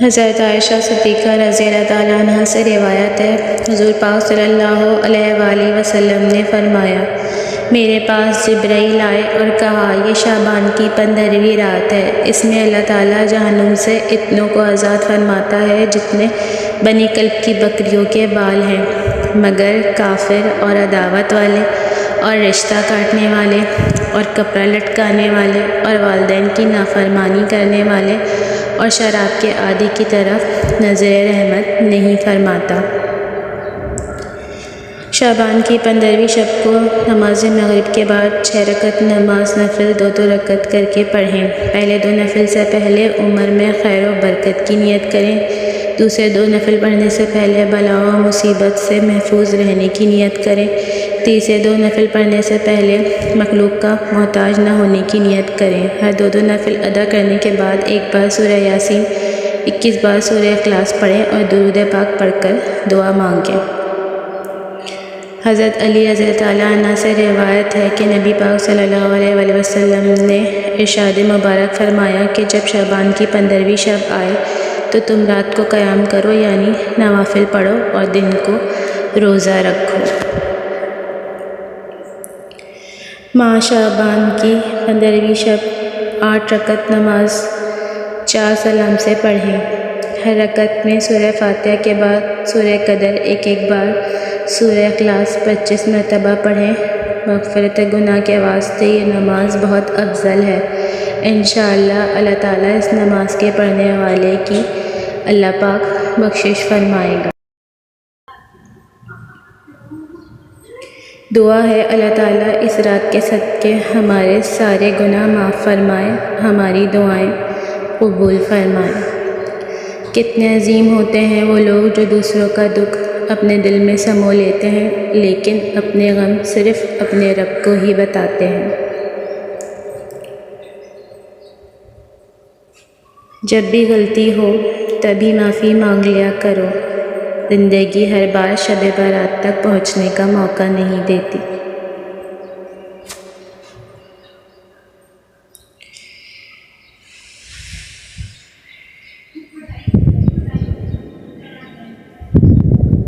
حضرت عائشہ صدیقہ رضی اللہ تعالیٰ عنہ سے روایت ہے، حضور پاک صلی اللہ علیہ وآلہ وسلم نے فرمایا، میرے پاس جبرائیل آئے اور کہا، یہ شعبان کی 15ویں رات ہے، اس میں اللہ تعالیٰ جہنم سے اتنوں کو آزاد فرماتا ہے جتنے بنی کلب کی بکریوں کے بال ہیں، مگر کافر اور عداوت والے اور رشتہ کاٹنے والے اور کپڑا لٹکانے والے اور والدین کی نافرمانی کرنے والے اور شراب کے عادی کی طرف نظر رحمت نہیں فرماتا۔ شعبان کی 15ویں شب کو نماز مغرب کے بعد 6 رکعت نماز نفل 2 رکعت کر کے پڑھیں۔ پہلے 2 نفل سے پہلے عمر میں خیر و برکت کی نیت کریں، دوسرے 2 نفل پڑھنے سے پہلے بلا و مصیبت سے محفوظ رہنے کی نیت کریں، تیسرے 2 نفل پڑھنے سے پہلے مخلوق کا محتاج نہ ہونے کی نیت کریں۔ ہر 2 نفل ادا کرنے کے بعد 1 بار سورہ یاسین، 21 بار سورہ اخلاص پڑھیں اور درود پاک پڑھ کر دعا مانگیں۔ حضرت علی رضی اللہ تعالیٰ عنہ سے روایت ہے کہ نبی پاک صلی اللہ علیہ وآلہ وسلم نے ارشاد مبارک فرمایا کہ جب شعبان کی 15ویں شب آئے تو تم رات کو قیام کرو، یعنی نوافل پڑھو، اور دن کو روزہ رکھو۔ ماہ شعبان کی 15ویں شب 8 رکعت نماز 4 سلام سے پڑھیں۔ ہر رکعت میں سورہ فاتحہ کے بعد سورہ قدر 1 بار، سورہ اخلاص 25 مرتبہ پڑھیں۔ مغفرت گناہ کے واسطے یہ نماز بہت افضل ہے۔ انشاءاللہ اللہ تعالیٰ اس نماز کے پڑھنے والے کی اللہ پاک بخشش فرمائے گا۔ دعا ہے اللہ تعالیٰ اس رات کے صدقے ہمارے سارے گناہ معاف فرمائے، ہماری دعائیں قبول فرمائے۔ کتنے عظیم ہوتے ہیں وہ لوگ جو دوسروں کا دکھ اپنے دل میں سمو لیتے ہیں، لیکن اپنے غم صرف اپنے رب کو ہی بتاتے ہیں۔ جب بھی غلطی ہو تبھی معافی مانگ لیا کرو، زندگی ہر بار شب برات تک پہنچنے کا موقع نہیں دیتی۔